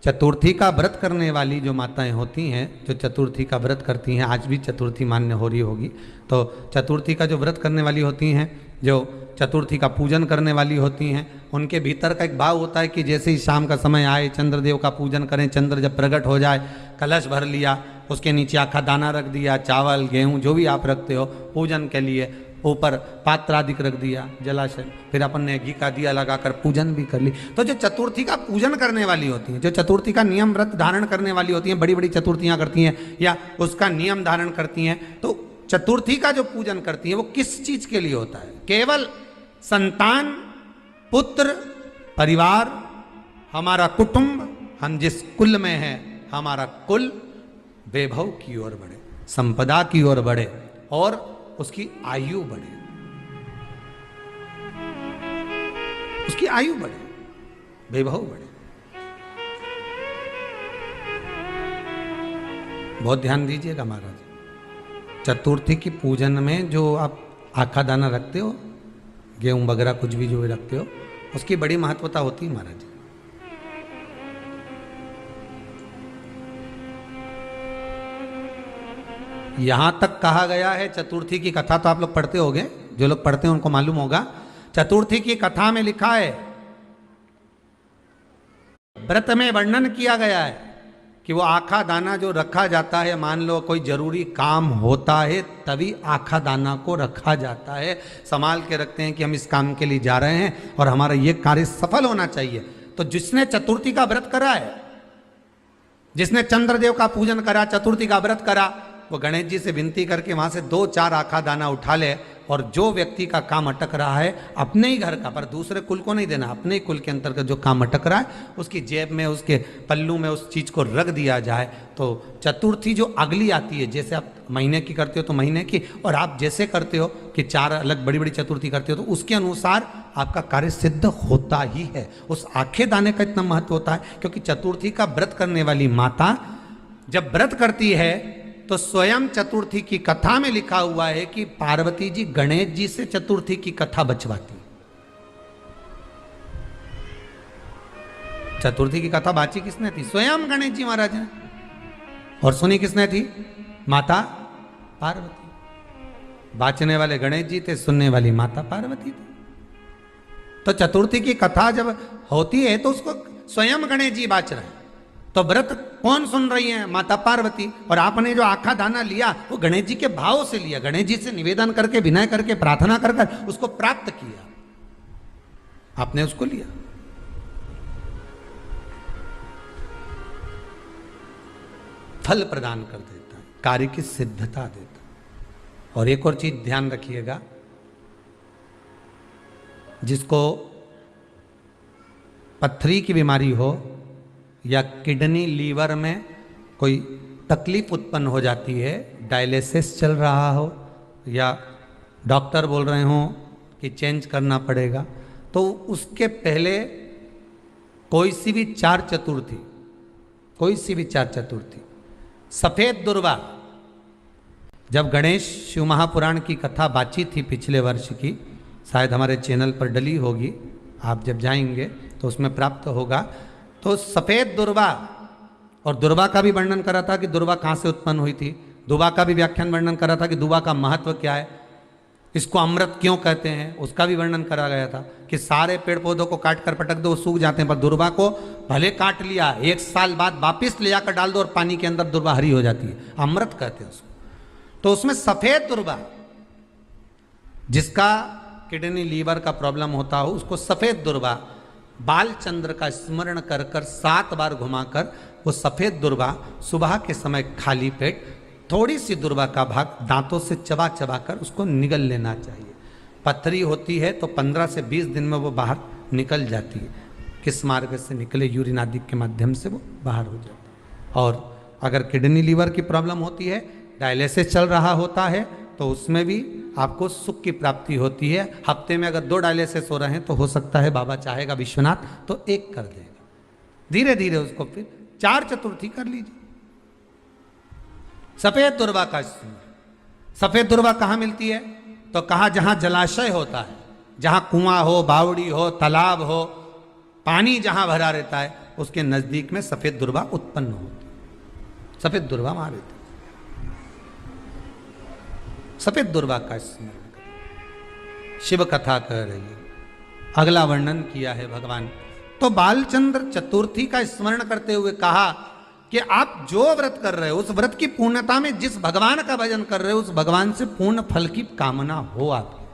चतुर्थी का व्रत करने वाली जो माताएं होती हैं, जो चतुर्थी का व्रत करती हैं, आज भी चतुर्थी मान्य हो रही होगी, तो चतुर्थी का जो व्रत करने वाली होती हैं, जो चतुर्थी का पूजन करने वाली होती हैं, उनके भीतर का एक भाव होता है कि जैसे ही शाम का समय आए चंद्रदेव का पूजन करें, चंद्र जब प्रकट हो जाए, कलश भर लिया, उसके नीचे आखा दाना रख दिया, चावल गेहूँ जो भी आप रखते हो पूजन के लिए, ऊपर पात्र आदि रख दिया जलाशय, फिर अपन ने घी का दिया लगाकर पूजन भी कर ली। तो जो चतुर्थी का पूजन करने वाली होती हैं, जो चतुर्थी का नियम व्रत धारण करने वाली होती हैं, बड़ी बड़ी चतुर्थियां करती हैं या उसका नियम धारण करती हैं, तो चतुर्थी का जो पूजन करती हैं वो किस चीज के लिए होता है? केवल संतान, पुत्र, परिवार, हमारा कुटुंब, हम जिस कुल में हैं, हमारा कुल वैभव की ओर बढ़े, संपदा की ओर बढ़े और उसकी आयु बढ़े, उसकी आयु बढ़े, वैभव बढ़े। बहुत ध्यान दीजिएगा महाराज, चतुर्थी की पूजन में जो आप आखा दाना रखते हो, गेहूं वगैरह कुछ भी जो भी रखते हो, उसकी बड़ी महत्वता होती है महाराज। यहां तक कहा गया है, चतुर्थी की कथा तो आप लोग पढ़ते होंगे, जो लोग पढ़ते हैं उनको मालूम होगा, चतुर्थी की कथा में लिखा है, व्रत में वर्णन किया गया है कि वो आखा दाना जो रखा जाता है, मान लो कोई जरूरी काम होता है तभी आखा दाना को रखा जाता है, संभाल के रखते हैं कि हम इस काम के लिए जा रहे हैं और हमारा ये कार्य सफल होना चाहिए। तो जिसने चतुर्थी का व्रत करा है, जिसने चंद्रदेव का पूजन करा, चतुर्थी का व्रत करा, वो गणेश जी से विनती करके वहां से 2-4 आखा दाना उठा ले, और जो व्यक्ति का काम अटक रहा है अपने ही घर का, पर दूसरे कुल को नहीं देना, अपने ही कुल के अंतर्गत जो काम अटक रहा है उसकी जेब में, उसके पल्लू में उस चीज को रख दिया जाए। तो चतुर्थी जो अगली आती है, जैसे आप महीने की करते हो तो महीने की, और आप जैसे करते हो कि 4 अलग बड़ी बड़ी चतुर्थी करते हो, तो उसके अनुसार आपका कार्य सिद्ध होता ही है। उस आखे दाने का इतना महत्व होता है क्योंकि चतुर्थी का व्रत करने वाली माता जब व्रत करती है तो स्वयं चतुर्थी की कथा में लिखा हुआ है कि पार्वती जी गणेश जी से चतुर्थी की कथा बचवाती। चतुर्थी की कथा बाची किसने थी? स्वयं गणेश जी महाराज ने। और सुनी किसने थी? माता पार्वती। बाचने वाले गणेश जी थे, सुनने वाली माता पार्वती थी। तो चतुर्थी की कथा जब होती है तो उसको स्वयं गणेश जी बाच रहे हैं, तो व्रत कौन सुन रही है? माता पार्वती। और आपने जो आखा दाना लिया वो गणेश जी के भाव से लिया, गणेश जी से निवेदन करके, विनय करके, प्रार्थना कर कर उसको प्राप्त किया, आपने उसको लिया। फल प्रदान कर देता है, कार्य की सिद्धता देता है। और एक और चीज ध्यान रखिएगा, जिसको पथरी की बीमारी हो या किडनी लीवर में कोई तकलीफ उत्पन्न हो जाती है, डायलिसिस चल रहा हो या डॉक्टर बोल रहे हो कि चेंज करना पड़ेगा, तो उसके पहले कोई सी भी 4 चतुर्थी, कोई सी भी 4 चतुर्थी, सफेद दुर्वा, जब गणेश शिव महापुराण की कथा बातचीत थी पिछले वर्ष की, शायद हमारे चैनल पर डली होगी, आप जब जाएंगे तो उसमें प्राप्त होगा। तो सफेद दुर्वा, और दुर्वा का भी वर्णन करा था कि दुर्वा कहाँ से उत्पन्न हुई थी, दुर्वा का भी व्याख्यान वर्णन करा था कि दुर्वा का महत्व क्या है, इसको अमृत क्यों कहते हैं, उसका भी वर्णन करा गया था कि सारे पेड़ पौधों को काट कर पटक दो वो सूख जाते हैं, पर दुर्वा को भले काट लिया 1 साल बाद वापिस ले जाकर डाल दो और पानी के अंदर दुर्वा हरी हो जाती है, अमृत कहते हैं उसको। तो उसमें सफेद दुर्वा, जिसका किडनी लीवर का प्रॉब्लम होता हो, उसको सफेद दुर्वा बालचंद्र का स्मरण कर कर 7 बार घुमाकर वो सफेद दुर्वा सुबह के समय खाली पेट थोड़ी सी दुर्वा का भाग दांतों से चबा चबा कर उसको निगल लेना चाहिए। पथरी होती है तो 15 से 20 दिन में वो बाहर निकल जाती है, किस मार्ग से निकले, यूरिन आदि के माध्यम से वो बाहर हो जाता है। और अगर किडनी लीवर की प्रॉब्लम होती है, डायलिसिस चल रहा होता है, तो उसमें भी आपको सुख की प्राप्ति होती है। हफ्ते में अगर 2 डायलिसिस हो रहे हैं तो हो सकता है बाबा चाहेगा विश्वनाथ तो 1 कर देगा, धीरे धीरे उसको फिर 4 चतुर्थी कर लीजिए। सफेद दुर्वा का, सफेद दुर्वा कहाँ मिलती है? तो कहा जहां जलाशय होता है, जहां कुआं हो, बावड़ी हो, तालाब हो, पानी जहां भरा रहता है उसके नजदीक में सफेद दुर्वा उत्पन्न होती, सफेद दुर्वा वहां रहती, सफेद दुर्वा का स्मरण करें। शिव कथा कह रही है, अगला वर्णन किया है भगवान। तो बालचंद्र चतुर्थी का स्मरण करते हुए कहा कि आप जो व्रत कर रहे हो उस व्रत की पूर्णता में जिस भगवान का भजन कर रहे हो उस भगवान से पूर्ण फल की कामना हो आपकी।